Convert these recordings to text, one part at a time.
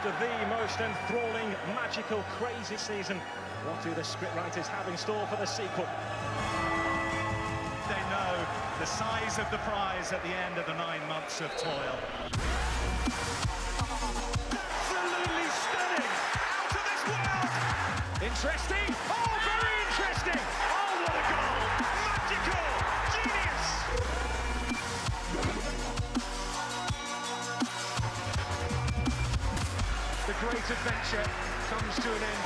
After the most enthralling, magical, crazy season, what do the scriptwriters have in store for the sequel? They know the size of the prize at the end of the 9 months of toil. Absolutely stunning! Out of this world! Interesting! Oh, very interesting! Oh, what a goal! Magical! Genius! The great adventure comes to an end.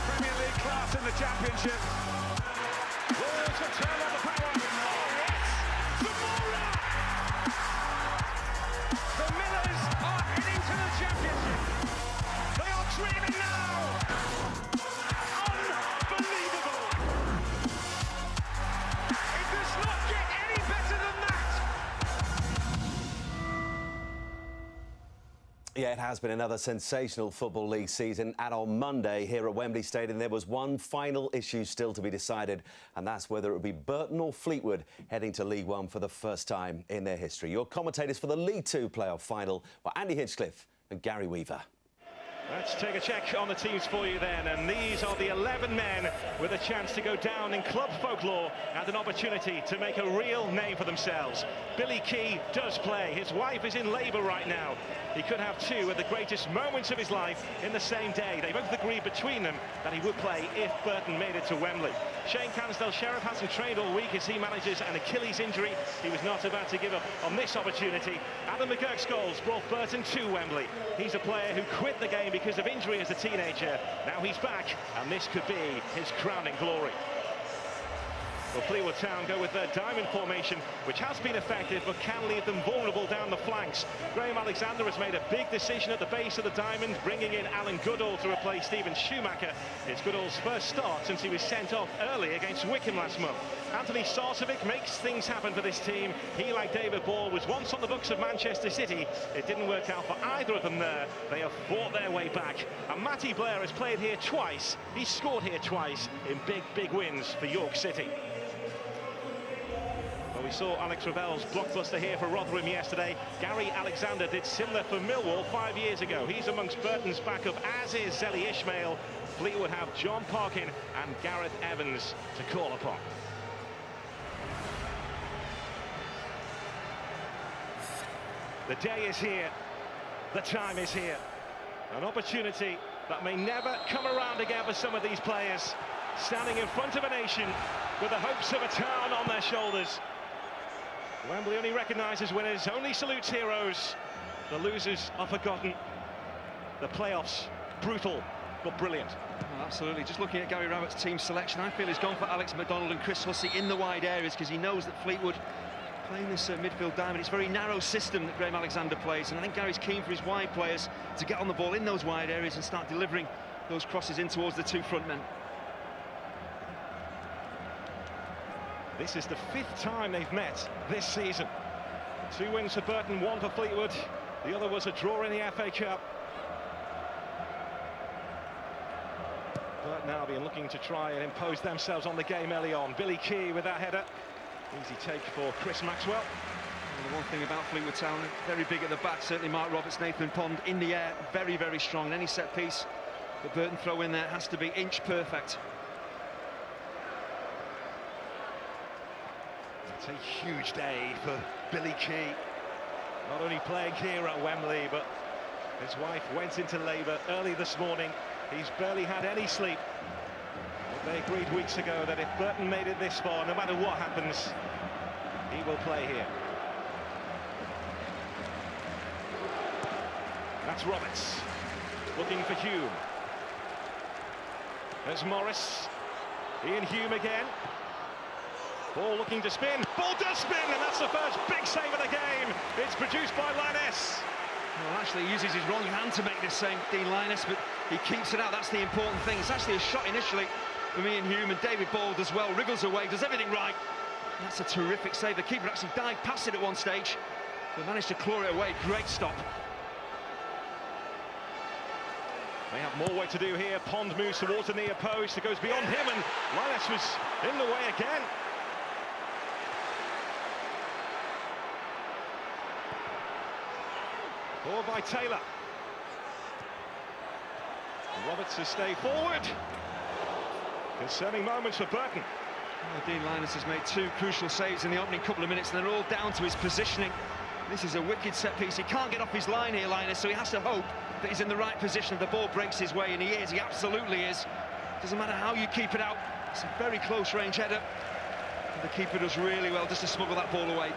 Premier League class in the Championship. Wolves have turned on the power. Oh yes! Zamora! The Millers are heading to the Championship. They are dreaming now. Unbelievable! It does not get any better than that. Yeah, it has been another sensational Football League season. And on Monday, here at Wembley Stadium, there was one final issue still to be decided, and that's whether it would be Burton or Fleetwood heading to League One for the first time in their history. Your commentators for the League Two playoff final were Andy Hinchcliffe and Gary Weaver. Let's take a check on the teams for you then, and these are the 11 men with a chance to go down in club folklore and an opportunity to make a real name for themselves. Billy Key does play. His wife is in labour right now. He could have two of the greatest moments of his life in the same day. They both agreed between them that he would play if Burton made it to Wembley. Shane Cansdale-Sheriff hasn't trained all week as he manages an Achilles injury. He was not about to give up on this opportunity. Adam McGurk's goals brought Burton to Wembley. He's a player who quit the game because of injury as a teenager. Now he's back, and this could be his crowning glory. Well, Fleetwood Town go with their diamond formation, which has been effective but can leave them vulnerable down the flanks. Graham Alexander has made a big decision at the base of the diamond, bringing in Alan Goodall to replace Stephen Schumacher. It's Goodall's first start since he was sent off early against Wycombe last month. Anthony Sarcevic makes things happen for this team. He, like David Ball, was once on the books of Manchester City. It didn't work out for either of them there. They have fought their way back. And Matty Blair has played here twice. He's scored here twice in big wins for York City. Well, we saw Alex Ravel's blockbuster here for Rotherham yesterday. Gary Alexander did similar for Millwall 5 years ago. He's amongst Burton's backup, as is Zeli Ishmael. Fleetwood have John Parkin and Gareth Evans to call upon. The day is here, the time is here. An opportunity that may never come around again for some of these players, standing in front of a nation with the hopes of a town on their shoulders. Wembley only recognises winners, only salutes heroes. The losers are forgotten. The playoffs, brutal but brilliant. Oh, absolutely. Just looking at Gary Rabbit's team selection, I feel he's gone for Alex McDonald and Chris Hussey in the wide areas because he knows that Fleetwood playing this midfield diamond. It's a very narrow system that Graham Alexander plays, and I think Gary's keen for his wide players to get on the ball in those wide areas and start delivering those crosses in towards the two front men. This is the 5th time they've met this season. 2 wins for Burton, 1 for Fleetwood. The other was a draw in the FA Cup. Burton Albion looking to try and impose themselves on the game early on. Billy Key with that header. Easy take for Chris Maxwell. And the one thing about Fleetwood Town, very big at the back, certainly Mark Roberts, Nathan Pond in the air, very strong. And any set piece that Burton throw in there has to be inch perfect. It's a huge day for Billy Key. Not only playing here at Wembley, but his wife went into labour early this morning. He's barely had any sleep. But they agreed weeks ago that if Burton made it this far, no matter what happens, he will play here. That's Roberts, looking for Hume. There's Morris, Ian Hume again. Ball looking to spin, ball does spin, and that's the first big save of the game. It's produced by Linus. Well, actually he uses his wrong hand to make this save, Dean Linus, but he keeps it out. That's the important thing. It's actually a shot initially from Ian Hume, and David Ball does well, wriggles away, does everything right. And that's a terrific save. The keeper actually dived past it at one stage, but managed to claw it away. Great stop. They have more work to do here. Pond moves towards the near post. It goes beyond him, and Linus was in the way again. Ball by Taylor. Roberts has stayed forward. Concerning moments for Burton. Well, Dean Linus has made 2 crucial saves in the opening couple of minutes, and they're all down to his positioning. This is a wicked set piece. He can't get off his line here, Linus, so he has to hope that he's in the right position if the ball breaks his way, and he is. He absolutely is. Doesn't matter how you keep it out. It's a very close range header. And the keeper does really well just to smuggle that ball away.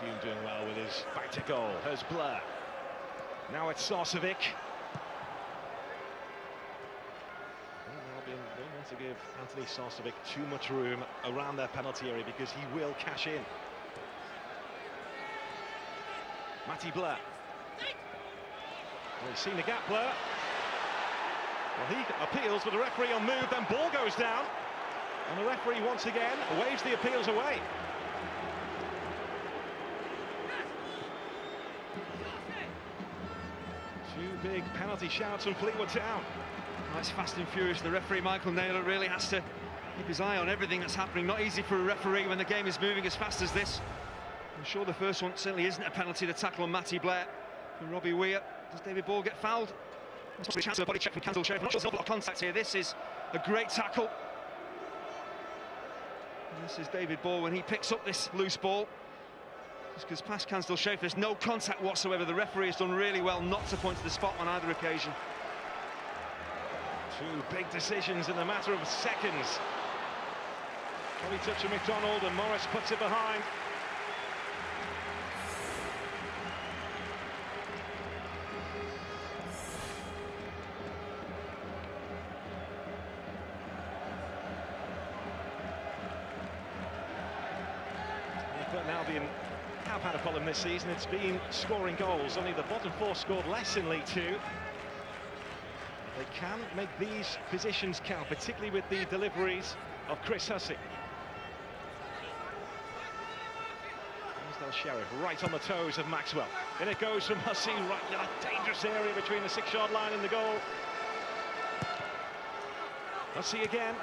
Hume doing well with his back to goal. There's Blur. Now it's Sarcevic. Don't want to give Anthony Sarcevic too much room around their penalty area because he will cash in. Matty Blur. Well, he's seen the gap, Blur. Well, he appeals, but the referee on move, then ball goes down. And the referee once again waves the appeals away. Two big penalty shouts from Fleetwood Town. Oh, it's fast and furious. The referee, Michael Naylor, really has to keep his eye on everything that's happening. Not easy for a referee when the game is moving as fast as this. I'm sure the first one certainly isn't a penalty, the tackle on Matty Blair from Robbie Weir. Does David Ball get fouled? That's a chance of a body check from Campbell Sheriff. Not sure there's a lot of contact here. This is a great tackle. And this is David Ball when he picks up this loose ball. Just because past Cansdale Sheriff, there's no contact whatsoever. The referee has done really well not to point to the spot on either occasion. Two big decisions in a matter of seconds. Heavy touch of McDonald and Morris puts it behind. Burton Albion have had a problem this season. It's been scoring goals. Only the bottom 4 scored less in League Two. They can make these positions count, particularly with the deliveries of Chris Hussey. Cansdale Sheriff right on the toes of Maxwell. In it goes from Hussey, right in a dangerous area between the 6-yard line and the goal. Hussey again.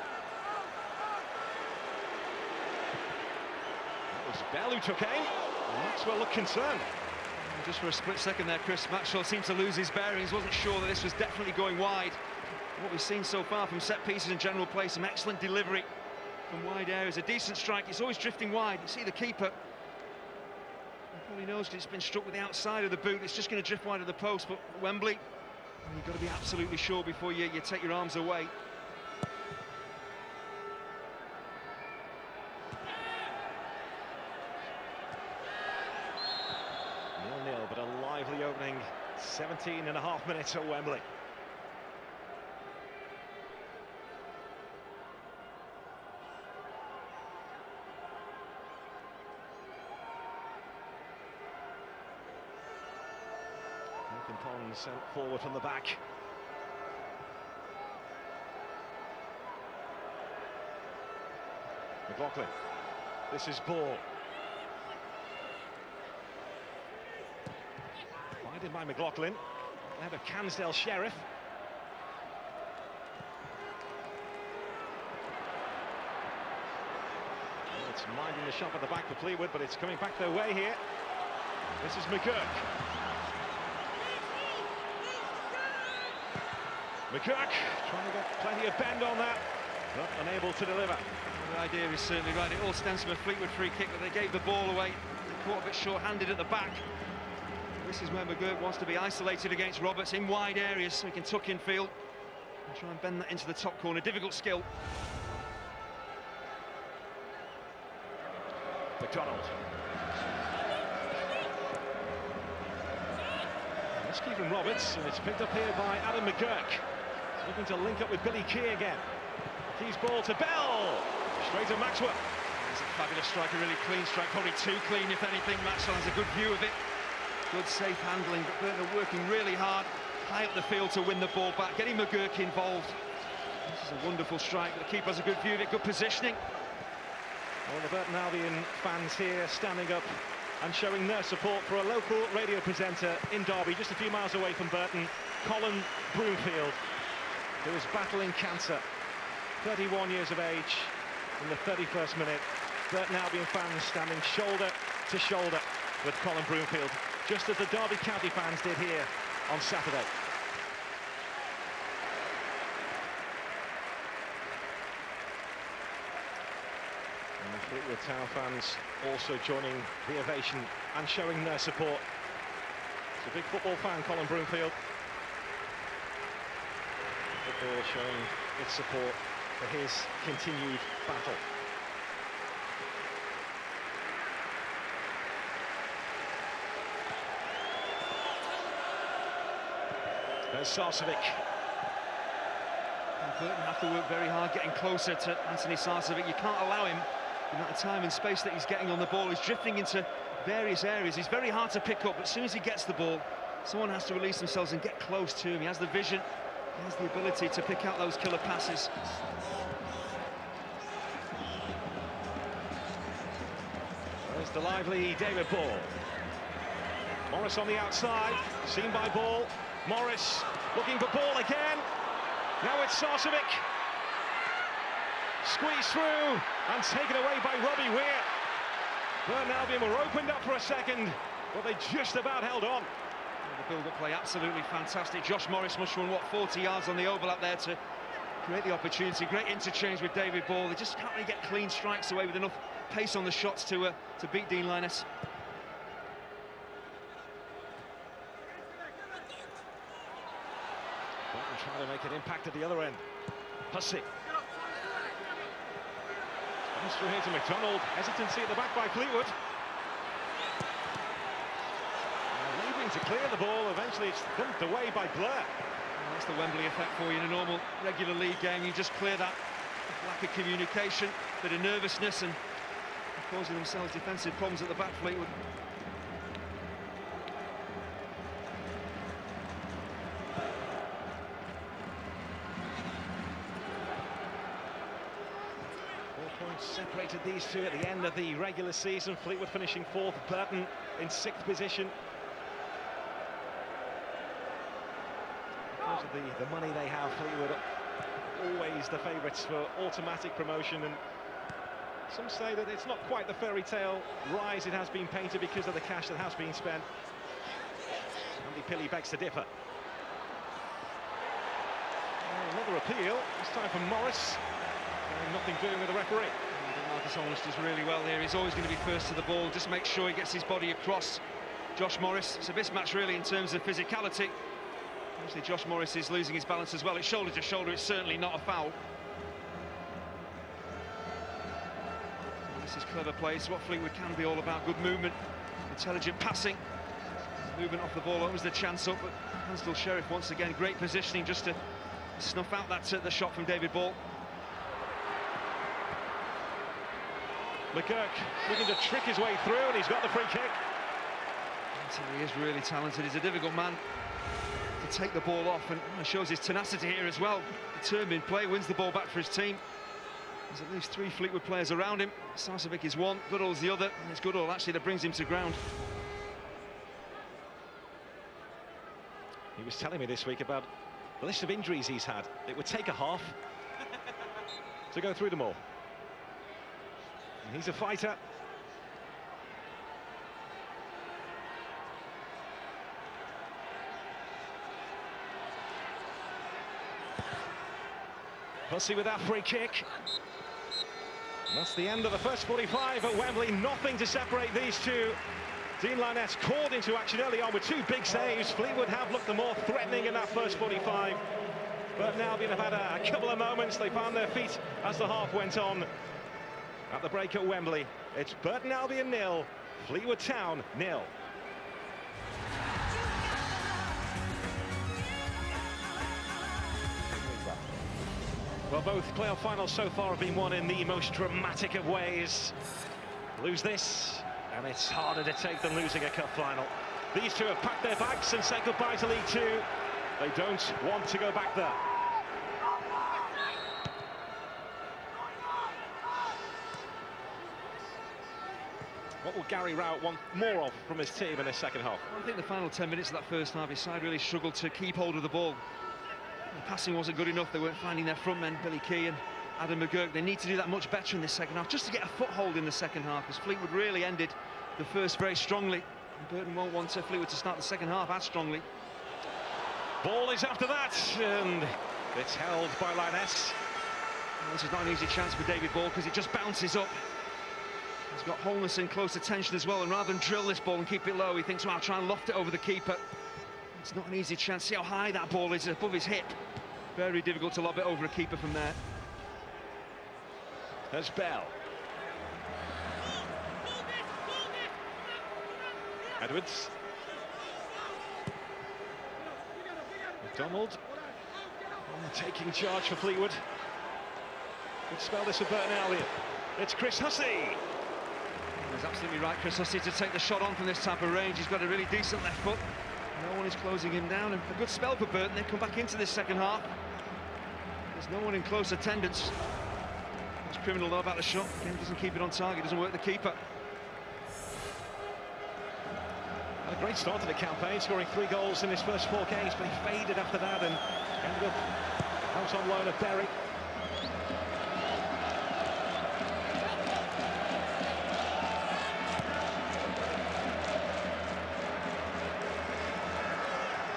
That was Bell who took aim. Maxwell looked concerned. Just for a split second there, Chris Maxwell seemed to lose his bearings, wasn't sure that this was definitely going wide. What we've seen so far from set pieces and general play, some excellent delivery from wide areas, a decent strike. It's always drifting wide. You see the keeper, he probably knows it's been struck with the outside of the boot. It's just going to drift wide of the post, but Wembley, you've got to be absolutely sure before you take your arms away. But a lively opening 17.5 minutes at Wembley. Nathan Pond sent forward from the back. McLaughlin. This is Ball. Guided by McLaughlin, ahead of Cansdale Sheriff. Well, it's minding the shop at the back for Fleetwood, but it's coming back their way here. This is McGurk. McGurk trying to get plenty of bend on that, but unable to deliver. The idea is certainly right. It all stems from a Fleetwood free kick, but they gave the ball away. They caught a bit short-handed at the back. This is where McGurk wants to be isolated against Roberts in wide areas so he can tuck in field and try and bend that into the top corner. Difficult skill. McDonald. Rescue from Roberts, and it's picked up here by Adam McGurk. Looking to link up with Billy Key again. Keys ball to Bell. Straight to Maxwell. It's a fabulous strike, a really clean strike, probably too clean if anything. Maxwell has a good view of it. Good safe handling, but Burton are working really hard, high up the field to win the ball back, getting McGurk involved. This is a wonderful strike, but the keeper has a good view of it, good positioning. Well, the Burton Albion fans here standing up and showing their support for a local radio presenter in Derby, just a few miles away from Burton, Colin Broomfield, who is battling cancer, 31 years of age, in the 31st minute. Burton Albion fans standing shoulder to shoulder with Colin Broomfield, just as the Derby County fans did here on Saturday. And the Fleetwood Town fans also joining the ovation and showing their support. He's a big football fan, Colin Broomfield. Football showing its support for his continued battle. There's Sarcevic. Burton have to work very hard getting closer to Anthony Sarcevic. You can't allow him the amount of time and space that he's getting on the ball. He's drifting into various areas. He's very hard to pick up, but as soon as he gets the ball, someone has to release themselves and get close to him. He has the vision, he has the ability to pick out those killer passes. There's the lively David Ball. Morris on the outside, seen by Ball. Morris looking for Ball again. Now it's Sarcevic. Squeezed through and taken away by Robbie Weir. Burton Albion were opened up for a second, but they just about held on. The build-up play absolutely fantastic. Josh Morris must run, what, 40 yards on the overlap there to create the opportunity. Great interchange with David Ball. They just can't really get clean strikes away with enough pace on the shots to beat Dean Linus. Burton trying to make an impact at the other end. Hussey. Comes through here to McDonald. Hesitancy at the back by Fleetwood. Leaving to clear the ball. Eventually it's thumped away by Blair. Well, that's the Wembley effect for you in a normal regular league game. You just clear that lack of communication, bit of nervousness, and causing themselves defensive problems at the back, Fleetwood. Separated these two at the end of the regular season. Fleetwood finishing fourth, Burton in sixth position. Because of the money they have, Fleetwood always the favourites for automatic promotion, and some say that it's not quite the fairy tale rise it has been painted because of the cash that has been spent. Andy Pilley begs to differ. Another appeal, this time from Morris. Nothing doing with the referee. Marcus Holness does really well here. He's always going to be first to the ball. Just make sure he gets his body across Josh Morris. It's a mismatch really in terms of physicality. Actually, Josh Morris is losing his balance as well. It's shoulder to shoulder. It's certainly not a foul. This is clever play. It's what Fleetwood can be all about. Good movement, intelligent passing. Movement off the ball opens the chance up, but Hansdale Sheriff once again great positioning just to snuff out that the shot from David Ball. McGurk looking to trick his way through, and he's got the free kick. He is really talented. He's a difficult man to take the ball off, and shows his tenacity here as well. Determined play, wins the ball back for his team. There's at least three Fleetwood players around him. Sarcevic is one, Goodall's the other, and it's Goodall actually that brings him to ground. He was telling me this week about the list of injuries he's had. It would take a half to go through them all. And he's a fighter. Hussey with that free kick. And that's the end of the first 45 at Wembley. Nothing to separate these two. Dean Linus called into action early on with two big saves. Fleetwood have looked the more threatening in that first 45. But now Albion have had a couple of moments. They found their feet as the half went on. At the break at Wembley, it's Burton Albion 0, Fleetwood Town 0. Well, both playoff finals so far have been won in the most dramatic of ways. Lose this, and it's harder to take than losing a cup final. These two have packed their bags and said goodbye to League Two. They don't want to go back there. What will Gary Rowett want more of from his team in this second half? I think the final 10 minutes of that first half, his side really struggled to keep hold of the ball. The passing wasn't good enough. They weren't finding their front men, Billy Key and Adam McGurk. They need to do that much better in this second half, just to get a foothold in the second half, because Fleetwood really ended the first very strongly. Burton won't want Fleetwood to start the second half as strongly. Ball is after that, and it's held by Lyness. This is not an easy chance for David Ball because it just bounces up. He's got Holness in close attention as well, and rather than drill this ball and keep it low, he thinks, well, I'll try and loft it over the keeper. It's not an easy chance. See how high that ball is above his hip. Very difficult to lob it over a keeper from there. There's Bell. Edwards. McDonald taking charge for Fleetwood. Good spell this for Burton earlier. It's Chris Hussey. He's absolutely right, Chris Hussey, to take the shot on from this type of range. He's got a really decent left foot. No one is closing him down, and a good spell for Burton. They come back into this second half. There's no one in close attendance. It's criminal though about the shot. Again, doesn't keep it on target, doesn't work the keeper. A great start to the campaign, scoring 3 goals in his first 4 games, but he faded after that and ended up out on loan at Bury.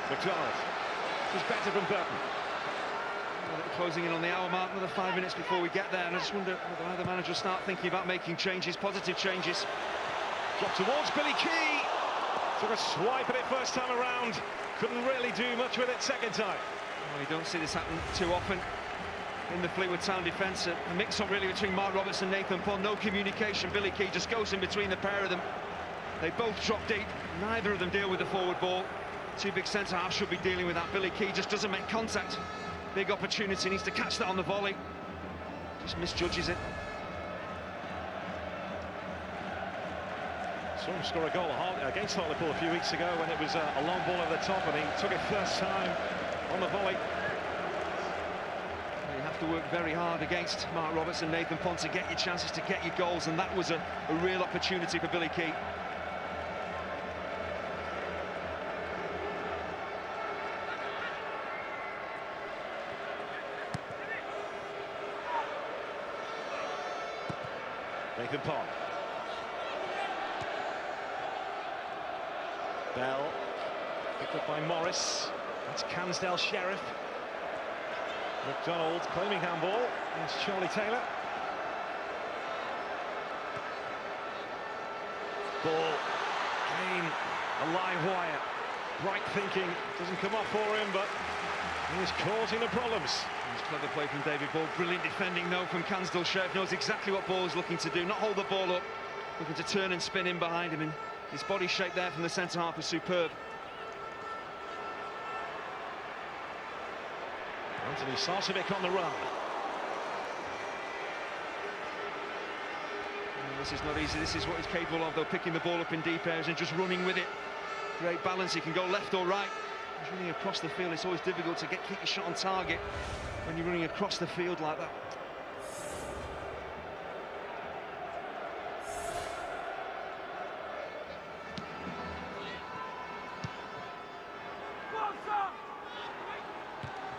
McDonald was better from Burton. Closing in on the hour mark, another 5 minutes before we get there, and I just wonder whether either manager will start thinking about making changes, positive changes. Drop towards Billy Key. Took a swipe at it first time around. Couldn't really do much with it second time. Well, you don't see this happen too often in the Fleetwood Town defence. A mix-up really between Mark Roberts and Nathan Pond. No communication. Billy Key just goes in between the pair of them. They both drop deep. Neither of them deal with the forward ball. 2 big centre-halves should be dealing with that. Billy Key just doesn't make contact. Big opportunity, needs to catch that on the volley. Just misjudges it. Saw him score a goal against Hartlepool a few weeks ago when it was a long ball over the top, and he took it first time on the volley. You have to work very hard against Mark Roberts and Nathan Pond to get your chances, to get your goals, and that was a real opportunity for Billy Key. Nathan Pond. Bell, picked up by Morris. That's Cansdale Sheriff. McDonald claiming handball. It's Charlie Taylor. Ball, again, a live wire. Bright thinking, doesn't come off for him, but he's causing the problems. It's clever play from David Ball. Brilliant defending, though, from Cansdale Sheriff. Knows exactly what Ball is looking to do. Not hold the ball up, looking to turn and spin in behind him. And his body shape there from the centre-half was superb. Anthony Sarcevic on the run. This is not easy. This is what he's capable of, though, picking the ball up in deep areas and just running with it. Great balance. He can go left or right. He's running across the field. It's always difficult to keep your shot on target when you're running across the field like that.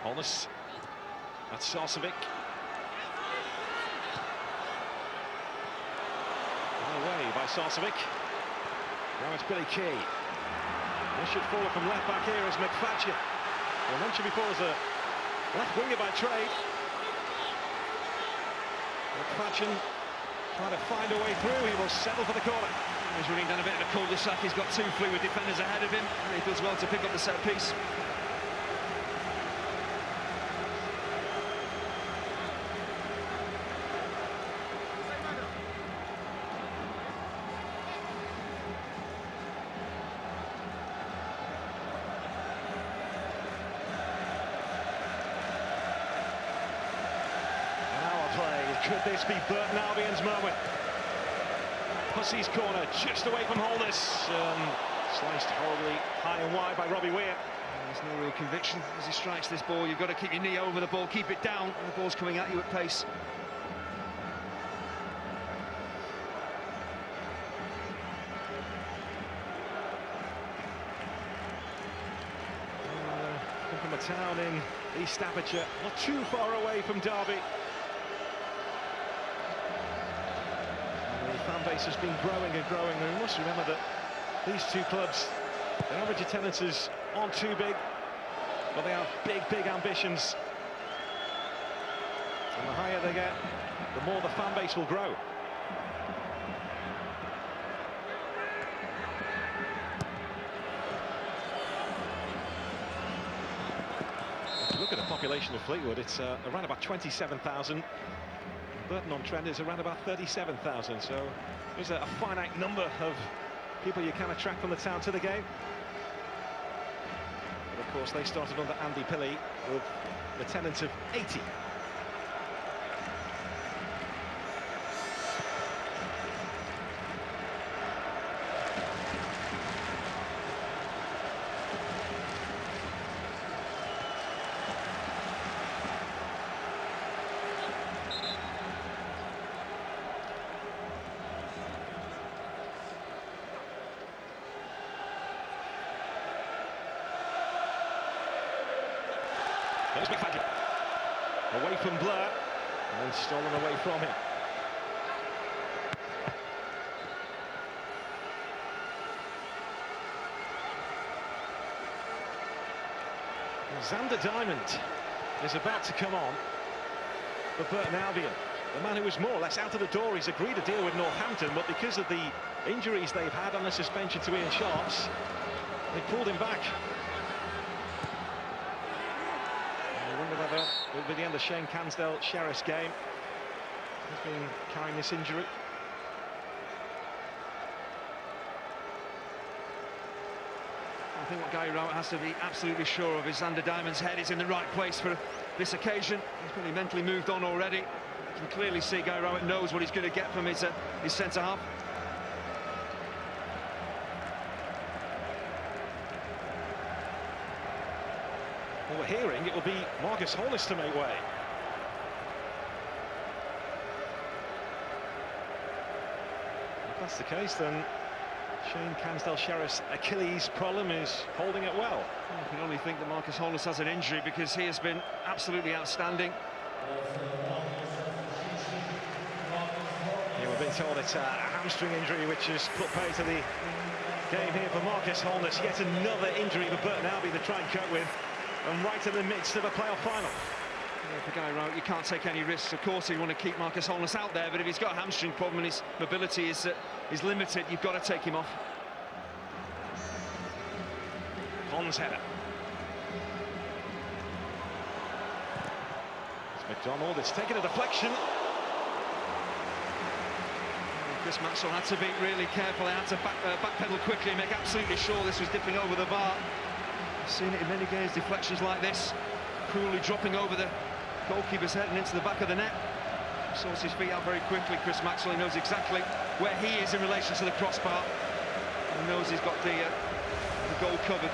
Holness. That's Sarcevic. Away by Sarcevic. Now it's Billy Key. This should forward from left back here as McFadden. I mentioned before as a left winger by trade. McFadden trying to find a way through. He will settle for the corner. He's running down a bit of a cul-de-sac. He's got 2 Fleetwood defenders ahead of him, and he does well to pick up the set piece. Could this be Burton Albion's moment? Hussey's corner, just away from Holness. Sliced horribly high and wide by Robbie Weir. There's no real conviction as he strikes this ball. You've got to keep your knee over the ball, keep it down, and the ball's coming at you at pace. Come from a town in East Staffordshire, not too far away from Derby. The fan base has been growing and growing. And we must remember that these two clubs, their average attendances aren't too big, but they have big, big ambitions. And the higher they get, the more the fan base will grow. If you look at the population of Fleetwood, it's around about 27,000. Burton on trend is around about 37,000, so there's a finite number of people you can attract from the town to the game. But of course, they started under Andy Pilley with attendance of 80. There's McFadden, away from Blur, and then stolen away from him. Xander Diamond is about to come on for Burton Albion. The man who was more or less out of the door. He's agreed to deal with Northampton, but because of the injuries they've had and the suspension to Ian Sharps, they pulled him back. Whether it will be the end of Shane Cansdale-Sheriff's game. He's been carrying this injury. I think what Gary Rowett has to be absolutely sure of is Xander Diamond's head is in the right place for this occasion. He's probably mentally moved on already. You can clearly see Gary Rowett knows what he's going to get from his centre-half. Well, we're hearing it will be Marcus Holness to make way. If that's the case, then Shane Cansdale-Sheriff's Achilles problem is holding it well. I can only think that Marcus Holness has an injury, because he has been absolutely outstanding. Yeah, we've been told it's a hamstring injury which has put pay to the game here for Marcus Holness. Yet another injury for Burton Albion to try and cope with, and right in the midst of a playoff final. Yeah, for Gary Rowett, you can't take any risks. Of course, you want to keep Marcus Holness out there, but if he's got a hamstring problem and his mobility is limited, you've got to take him off. Pond's header. It's McDonald, it's taken a deflection. Chris Maxwell had to be really careful. He had to backpedal quickly and make absolutely sure this was dipping over the bar. I've seen it in many games, deflections like this, coolly dropping over the goalkeeper's head and into the back of the net. Sorts his feet out very quickly. Chris Maxwell, he knows exactly where he is in relation to the crossbar. He knows he's got the goal covered.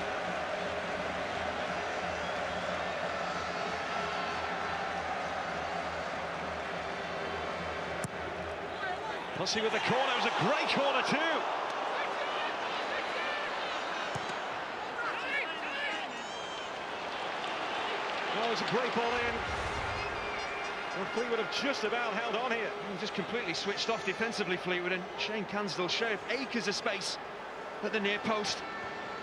Hussey with the corner. It was a great corner too. Well, it was a great ball in. And Fleetwood have just about held on here. Just completely switched off defensively, Fleetwood, and Shane Cansdale-Sheriff acres of space at the near post.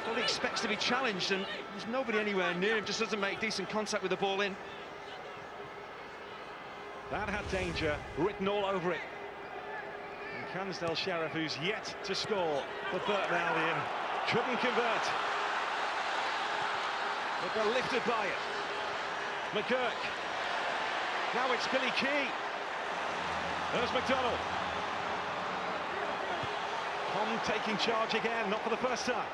All he expects to be challenged, and there's nobody anywhere near him. Just doesn't make decent contact with the ball in. That had danger written all over it. And Cansdale-Sheriff, who's yet to score for Burton Albion, couldn't convert. But they're lifted by it. McGurk. Now it's Billy Key. There's McDonald. Pond taking charge again, not for the first time.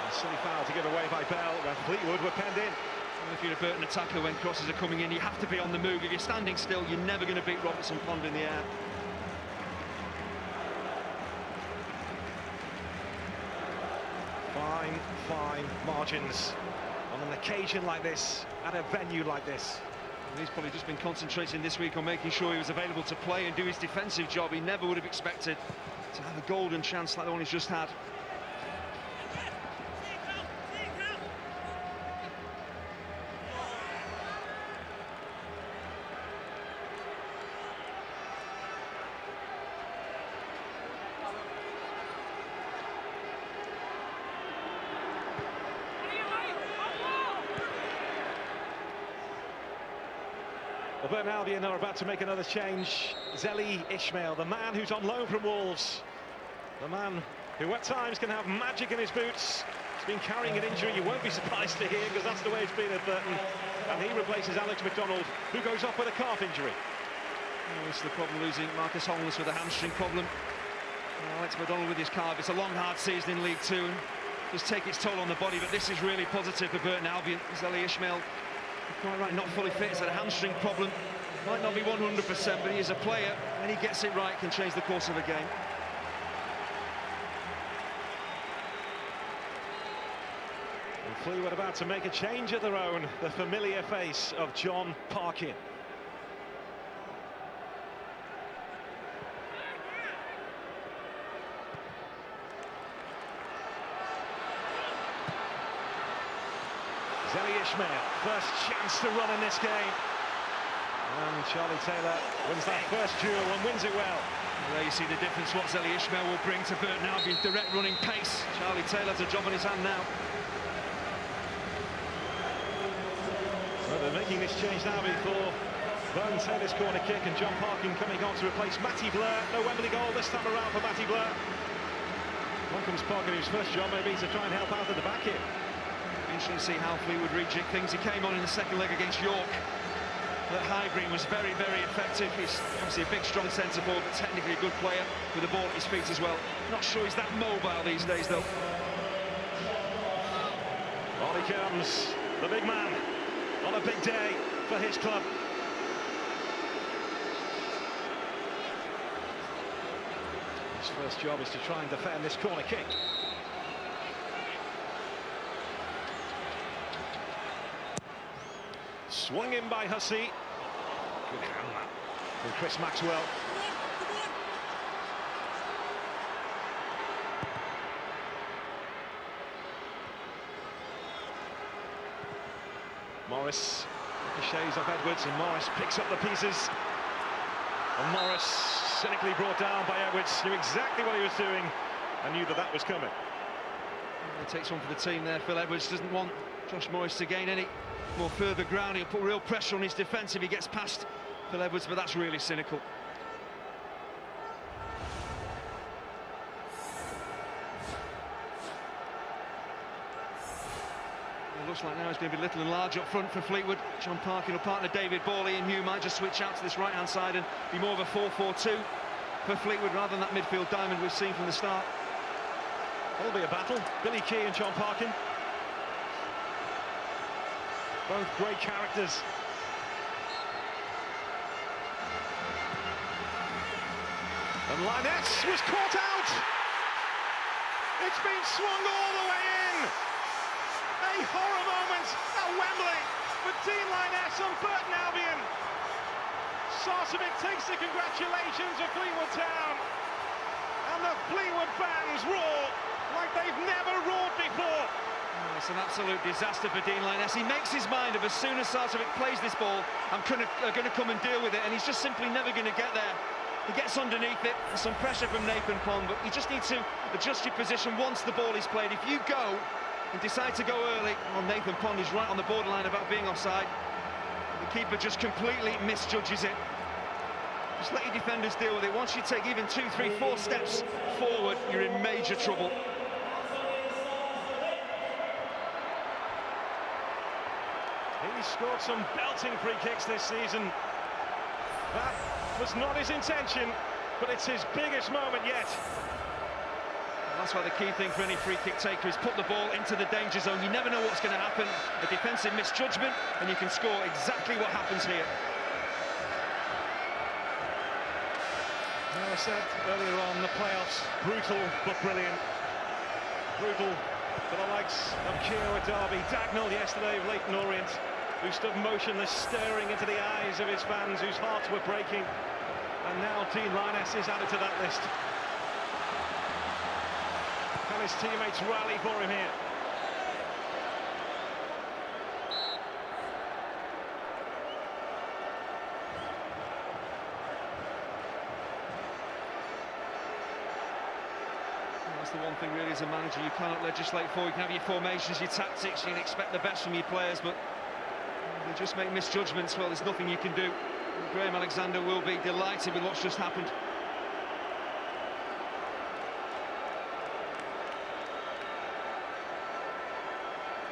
A silly foul to give away by Bell when Fleetwood were penned in. And if you're a Burton attacker, when crosses are coming in, you have to be on the move. If you're standing still, you're never going to beat Robertson Pond in the air. Fine margins on an occasion like this, at a venue like this. And he's probably just been concentrating this week on making sure he was available to play and do his defensive job. He never would have expected to have a golden chance like the one he's just had. Well, Burton Albion are about to make another change. Zeli Ismail, the man who's on loan from Wolves, the man who at times can have magic in his boots. He's been carrying an injury you won't be surprised to hear, because that's the way it's been at Burton. And he replaces Alex McDonald, who goes off with a calf injury. Oh, it's the problem, losing Marcus Holness with a hamstring problem. Alex McDonald with his calf. It's a long, hard season in League Two, and does take its toll on the body, but this is really positive for Burton Albion. Zeli Ismail, quite right, not fully fit. He's had a hamstring problem. Might not be 100%, but he is a player. When he gets it right, can change the course of a game. And Fleetwood about to make a change of their own. The familiar face of John Parkin. Zeli Ismail, first chance to run in this game. And Charlie Taylor wins that first duel and wins it well. There you see the difference what Zeli Ismail will bring to Burton Albion. Direct running pace. Charlie Taylor's a job on his hand now. Well, they're making this change now before Burton Taylor's corner kick, and John Parkin coming on to replace Matty Blair. No Wembley goal this time around for Matty Blair. On comes Parkin, whose first job maybe to try and help out at the back here. Interesting to see how Fleetwood rejig things. He came on in the second leg against York. But Highgreen was very, very effective. He's obviously a big, strong centre forward, but technically a good player with the ball at his feet as well. Not sure he's that mobile these days, though. On he comes, the big man, on a big day for his club. His first job is to try and defend this corner kick. Swung in by Hussey. Good hand that from Chris Maxwell. Morris ricochets off Edwards, and Morris picks up the pieces. And Morris, cynically brought down by Edwards, knew exactly what he was doing and knew that that was coming. He takes one for the team there. Phil Edwards doesn't want Josh Morris to gain any more further ground. He'll put real pressure on his defence if he gets past Phil Edwards, but that's really cynical. It looks like now it's going to be little and large up front for Fleetwood. John Parkin will partner David Borley, and Hugh might just switch out to this right-hand side and be more of a 4-4-2 for Fleetwood rather than that midfield diamond we've seen from the start. It'll be a battle. Billy Key and John Parkin. Both great characters. And Linus was caught out. It's been swung all the way in. A horror moment at Wembley for Dean Linus on Burton Albion. Sarcevic takes the congratulations of Fleetwood Town. And the Fleetwood fans roar like they've never roared before. It's an absolute disaster for Dean Linus. He makes his mind up as soon as Sarcevic plays this ball, I'm going to come and deal with it, and he's just simply never going to get there. He gets underneath it, there's some pressure from Nathan Pond, but you just need to adjust your position once the ball is played. If you go and decide to go early, well, Nathan Pond is right on the borderline about being offside. The keeper just completely misjudges it. Just let your defenders deal with it. Once you take even 2, 3, 4 steps forward, you're in major trouble. He's scored some belting free kicks this season. That was not his intention, but it's his biggest moment yet. That's why the key thing for any free kick taker is put the ball into the danger zone. You never know what's going to happen. A defensive misjudgment, and you can score exactly what happens here. Well, I said earlier on, the playoffs, brutal but brilliant. Brutal for the likes of Keogh at Derby, Dagnall yesterday of Leyton Orient, who stood motionless, staring into the eyes of his fans, whose hearts were breaking. And now Dean Linus is added to that list. Can his teammates rally for him here? That's the one thing really as a manager you cannot legislate for. You can have your formations, your tactics, you can expect the best from your players, but they just make misjudgments. Well, there's nothing you can do. Graham Alexander will be delighted with what's just happened.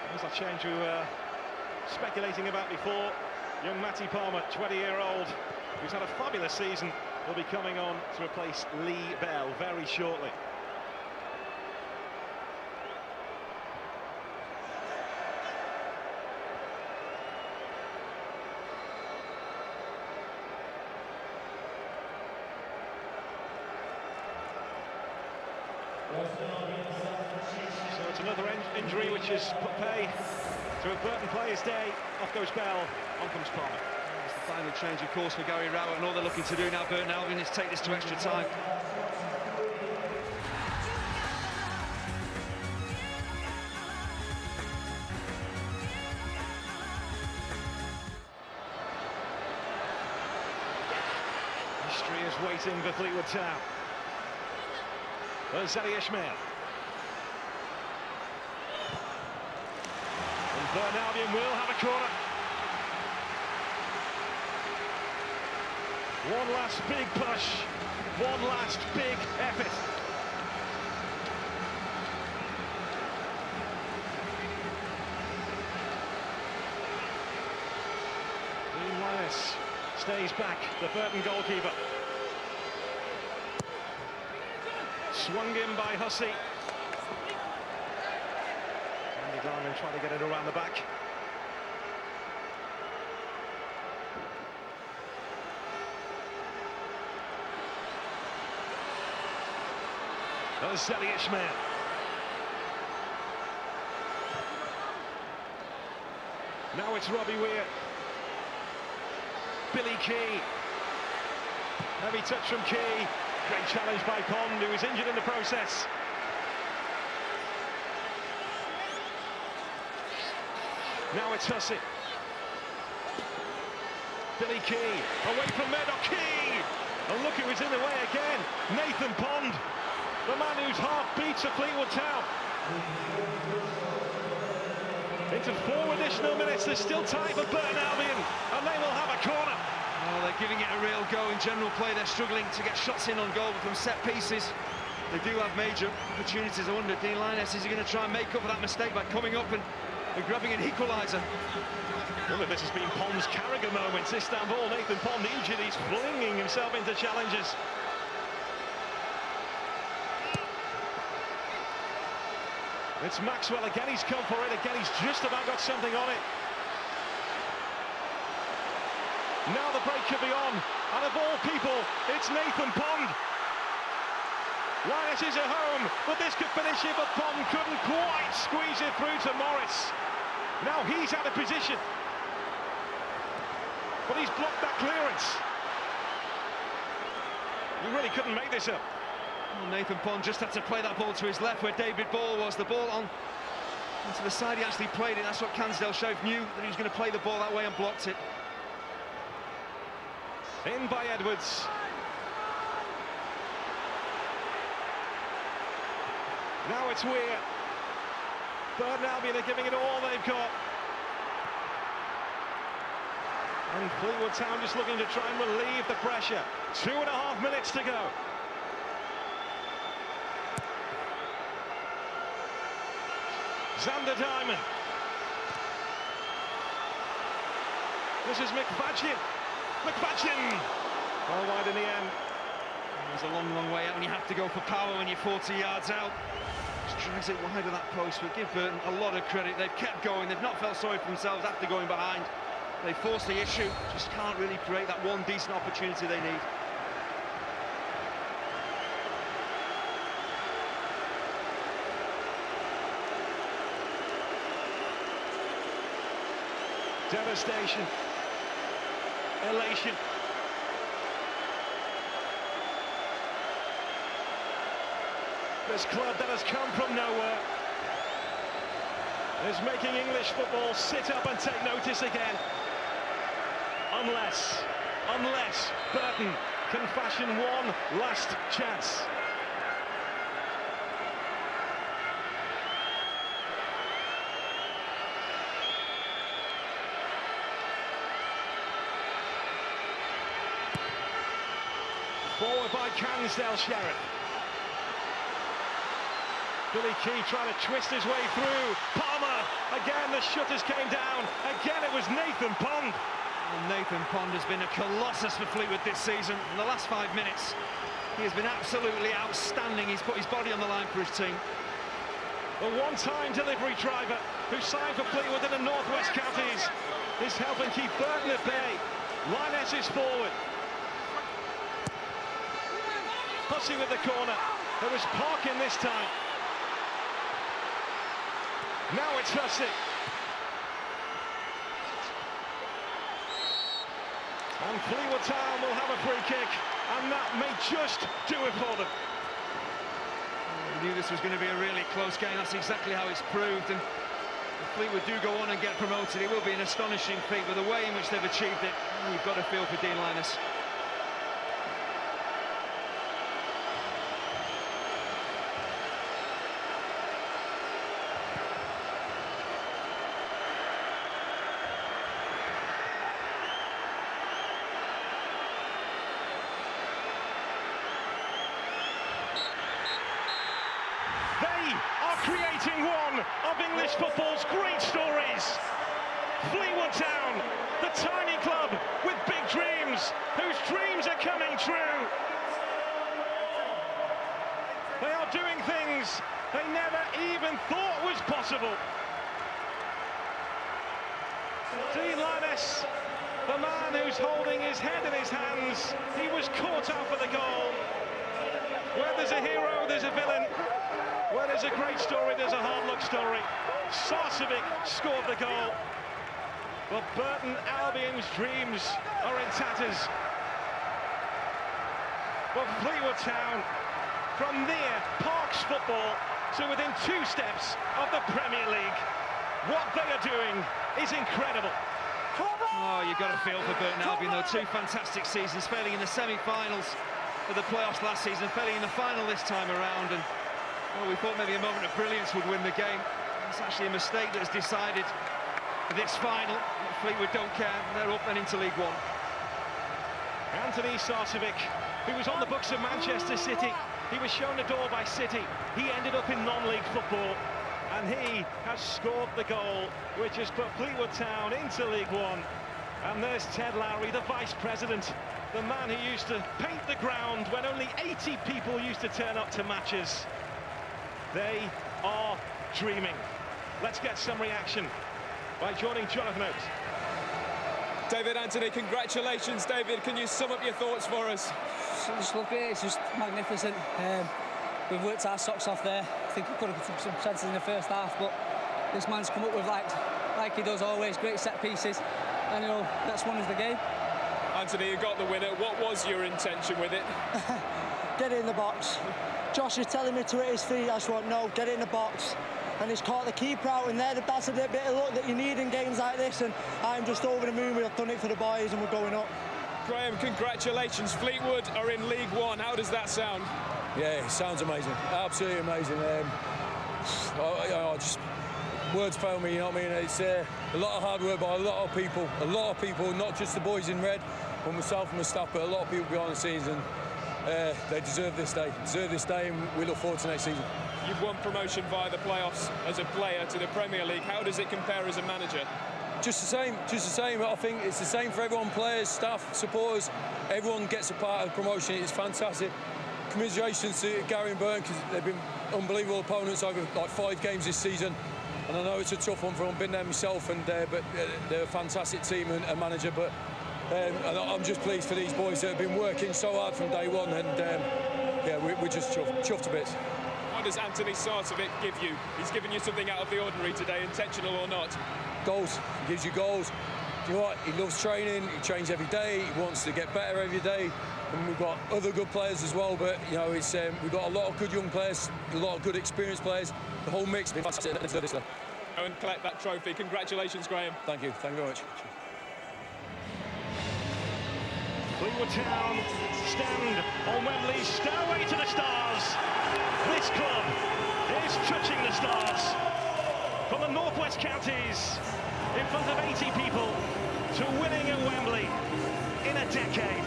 There's that change we were speculating about before. Young Matty Palmer, 20-year-old, who's had a fabulous season, will be coming on to replace Lee Bell very shortly. So it's another injury which has put pay to a Burton player's day. Off goes Bell, on comes Palmer. It's the final change, of course, for Gary Rowett, and all they're looking to do now, Burton Albion, is take this to extra time. History is waiting for Fleetwood Town. There's Zali Ismail. And Burton Albion will have a corner. One last big push. One last big effort. Dean Linus stays back, the Burton goalkeeper. Swung in by Hussey. Andy Diamond trying to get it around the back. There's Zali Ismail. Now it's Robbie Weir. Billy Key. Heavy touch from Key. Great challenge by Pond, who was injured in the process. Now it's Hussey. Billy Key, away from Murdoch. Key! And look who was in the way again. Nathan Pond, the man whose heart beats at Fleetwood Town. Into 4 additional minutes, there's still time for Burton Albion, and they will have a corner. Oh, they're giving it a real go in general play. They're struggling to get shots in on goal, but from set pieces, they do have major opportunities. I wonder, Dean Linus, is he going to try and make up for that mistake by coming up and grabbing an equaliser? Well, this has been Pond's Carragher moments. Istanbul, Nathan Pond injured, he's flinging himself into challenges. It's Maxwell again, he's come for it again, he's just about got something on it. Now the break could be on, and of all people, it's Nathan Pond. Linus is at home, but this could finish it, but Pond couldn't quite squeeze it through to Morris. Now he's out of position, but he's blocked that clearance. He really couldn't make this up. Well, Nathan Pond just had to play that ball to his left where David Ball was. The ball on to the side he actually played it. That's what Cansdale showed. Knew that he was going to play the ball that way and blocked it. In by Edwards. Now it's Weir. Burton Albion are giving it all they've got. And Fleetwood Town just looking to try and relieve the pressure. 2.5 minutes to go. Xander Diamond. This is McFadden. McFadden! All wide in the end. There's a long, long way out when you have to go for power when you're 40 yards out. Just tries it wide of that post, but give Burton a lot of credit. They've kept going. They've not felt sorry for themselves after going behind. They forced the issue, just can't really create that one decent opportunity they need. Devastation. Elation. This club that has come from nowhere is making English football sit up and take notice again. Unless Burton can fashion one last chance. Forward by Cansdale Sheriff. Billy Key trying to twist his way through. Palmer, again the shutters came down. Again it was Nathan Pond. And Nathan Pond has been a colossus for Fleetwood this season. In the last 5 minutes, he has been absolutely outstanding. He's put his body on the line for his team. A one-time delivery driver who signed for Fleetwood in the Northwest Counties is helping keep Burton at bay. Linus is forward. Hussey with the corner. There was Parkin this time. Now it's Hussey. And Fleetwood Town will have a free kick, and that may just do it for them. We knew this was going to be a really close game. That's exactly how it's proved. And if Fleetwood do go on and get promoted, it will be an astonishing feat. But the way in which they've achieved it, you've got to feel for Dean Linus. They are creating one of English football's great stories. Fleetwood Town, the tiny club with big dreams, whose dreams are coming true. They are doing things they never even thought was possible. Dean Linus, the man who's holding his head in his hands, he was caught out for the goal. Where there's a hero, there's a villain. Where there's a great story, there's a hard luck story. Sarcevic scored the goal. But Burton Albion's dreams are in tatters. But Fleetwood Town, from near Parks football to within 2 steps of the Premier League, what they are doing is incredible. Oh, you've got to feel for Burton Albion, though. 2 fantastic seasons, failing in the semi-finals for the playoffs last season, failing in the final this time around. And well, we thought maybe a moment of brilliance would win the game. It's actually a mistake that has decided this final. Fleetwood don't care, they're up and into League One. Anthony Sarcevic, who was on the books of Manchester City, he was shown a door by City. He ended up in non-league football, and he has scored the goal, which has put Fleetwood Town into League One. And there's Ted Lowry, the vice president, the man who used to paint the ground when only 80 people used to turn up to matches. They are dreaming. Let's get some reaction by joining Jonathan Oates. David, Anthony, congratulations. David, can you sum up your thoughts for us? Just look at it, it's just magnificent. We've worked our socks off there. I think we could have put some chances in the first half, but this man's come up with, like he does always, great set pieces. And you know, that's won us the game. Anthony, you got the winner. What was your intention with it? Get it in the box. Josh is telling me to hit his feet. I just want, no, get it in the box. And he's caught the keeper out in there. That's a bit of luck that you need in games like this. And I'm just over the moon. We've done it for the boys and we're going up. Graham, congratulations. Fleetwood are in League One. How does that sound? Yeah, it sounds amazing. Absolutely amazing. Words fail me, you know what I mean? It's a lot of hard work by a lot of people, not just the boys in red, or myself and my staff, but a lot of people behind the scenes, and they deserve this day, and we look forward to next season. You've won promotion via the playoffs as a player to the Premier League. How does it compare as a manager? Just the same. I think it's the same for everyone, players, staff, supporters. Everyone gets a part of the promotion. It's fantastic. Commiserations to Gary and Burton, because they've been unbelievable opponents over like 5 games this season. And I know it's a tough one for them. I've been there myself, but they're a fantastic team and manager. But I'm just pleased for these boys that have been working so hard from day one. And yeah, we're just chuffed to bits. What does Anthony Sarcevic give you? He's given you something out of the ordinary today, intentional or not. Goals. He gives you goals. You know what? He loves training. He trains every day. He wants to get better every day. And we've got other good players as well. But you know, it's we've got a lot of good young players, a lot of good experienced players. The whole mix has been fantastic. Go and collect that trophy. Congratulations, Graham. Thank you very much. Fleetwood Town stand on Wembley's stairway to the stars. This club is touching the stars. From the Northwest Counties, in front of 80 people, to winning at Wembley in a decade.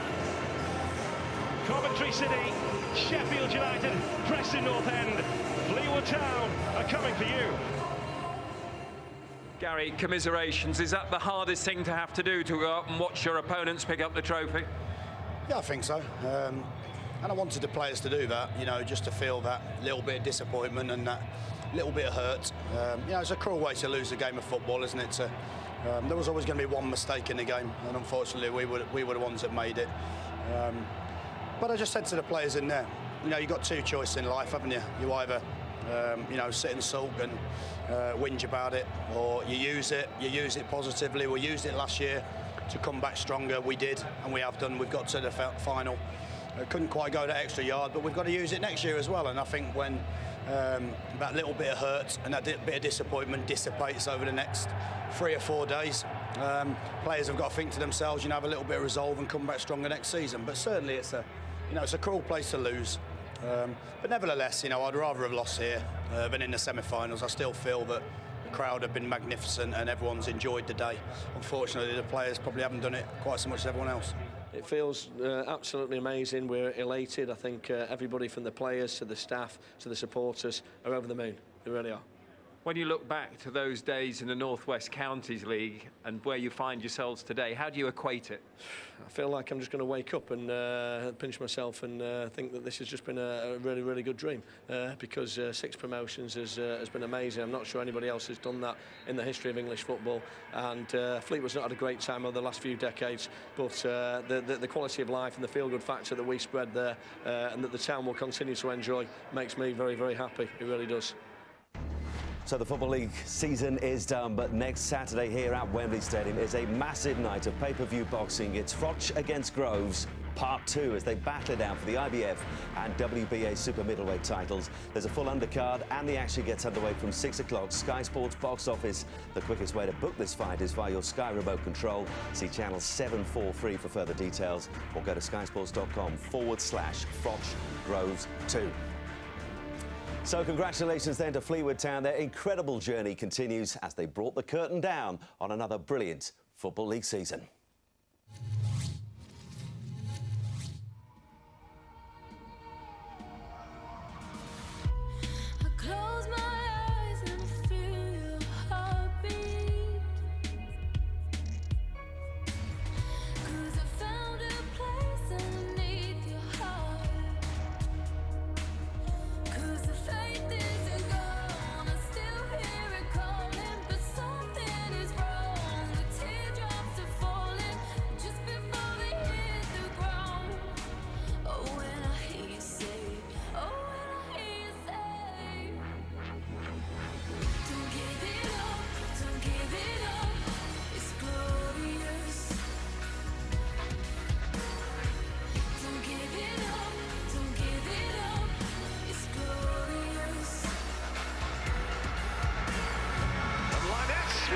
Coventry City, Sheffield United, Preston North End, Fleetwood Town are coming for you. Gary, commiserations. Is that the hardest thing to have to do, to go up and watch your opponents pick up the trophy? Yeah, I think so. And I wanted the players to do that, you know, just to feel that little bit of disappointment and that little bit of hurt. You know, it's a cruel way to lose a game of football, isn't it? There was always going to be one mistake in the game, and unfortunately we were the ones that made it. But I just said to the players in there, you know, you've got two choices in life, haven't you? You either, you know, sit and sulk and whinge about it, or you use it positively. We used it last year to come back stronger. We did, and we have done. We've got to the final. Couldn't quite go that extra yard, but we've got to use it next year as well. And I think when that little bit of hurt and that bit of disappointment dissipates over the next 3 or 4 days, players have got to think to themselves, you know, have a little bit of resolve and come back stronger next season. But certainly it's a, you know, it's a cruel place to lose. But nevertheless, you know, I'd rather have lost here than in the semi-finals. I still feel that the crowd have been magnificent and everyone's enjoyed the day. Unfortunately, the players probably haven't done it quite so much as everyone else. It feels absolutely amazing. We're elated. I think everybody from the players to the staff to the supporters are over the moon. They really are. When you look back to those days in the North West Counties League and where you find yourselves today, how do you equate it? I feel like I'm just going to wake up and pinch myself and think that this has just been a really, really good dream because 6 promotions has been amazing. I'm not sure anybody else has done that in the history of English football. And Fleetwood's not had a great time over the last few decades, but the quality of life and the feel-good factor that we spread there and that the town will continue to enjoy makes me very, very happy. It really does. So the Football League season is done, but next Saturday here at Wembley Stadium is a massive night of pay-per-view boxing. It's Froch against Groves, Part 2, as they battle it out for the IBF and WBA super middleweight titles. There's a full undercard and the action gets underway from 6 o'clock. Sky Sports box office. The quickest way to book this fight is via your Sky remote control. See channel 743 for further details or go to skysports.com/Froch Groves 2. So congratulations then to Fleetwood Town. Their incredible journey continues as they brought the curtain down on another brilliant Football League season.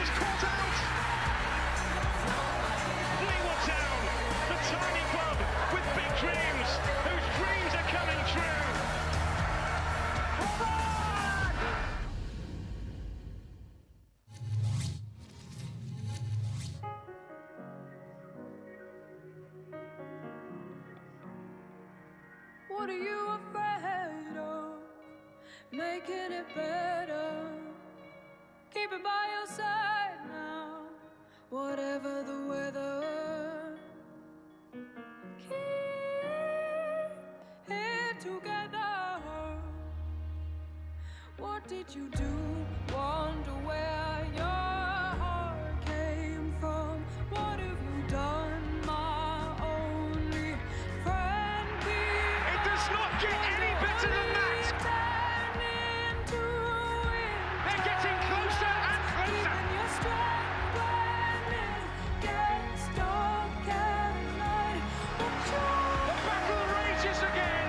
was caught out. Fleetwood Town, the tiny club with big dreams, whose dreams are coming true. What are you afraid of? Making it better. Keep it by your side now, whatever the weather. Keep it together. What did you do? Wonder where your heart came from. What have you done, my only friend? It does not get any better than that. They're getting closer and closer. The battle rages again.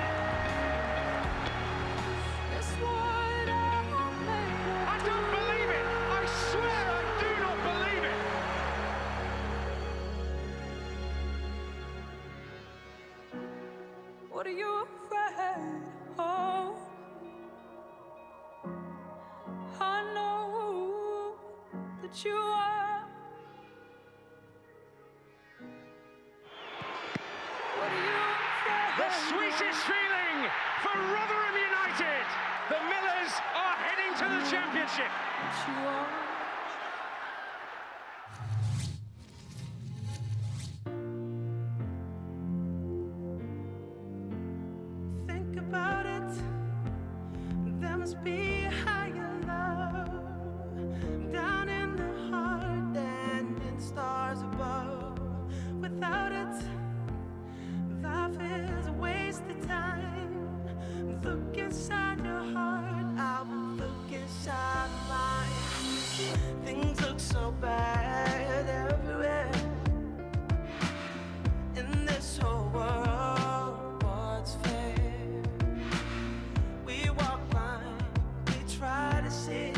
I don't believe it. I swear I do not believe it. What are you afraid of? I know that you are. What are you afraid of? The sweetest feeling for Rotherham United. The Millers are heading to the championship. Think about it, there must be a higher love down in the heart and in stars above. Without it, life is a waste of time. Look inside your heart, I will look inside mine. Things look so bad everywhere in this whole world. What's fair? We walk blind, we try to see,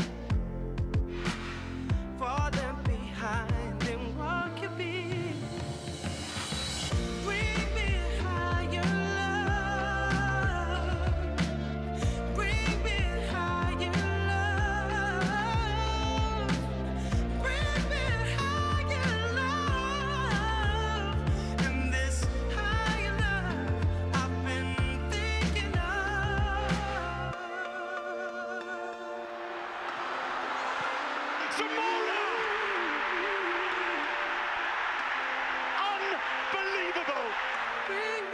falling behind in what could be. Bring me higher love, bring me higher love, bring me higher love, and this higher love I've been thinking of. Zamora! Unbelievable! Bring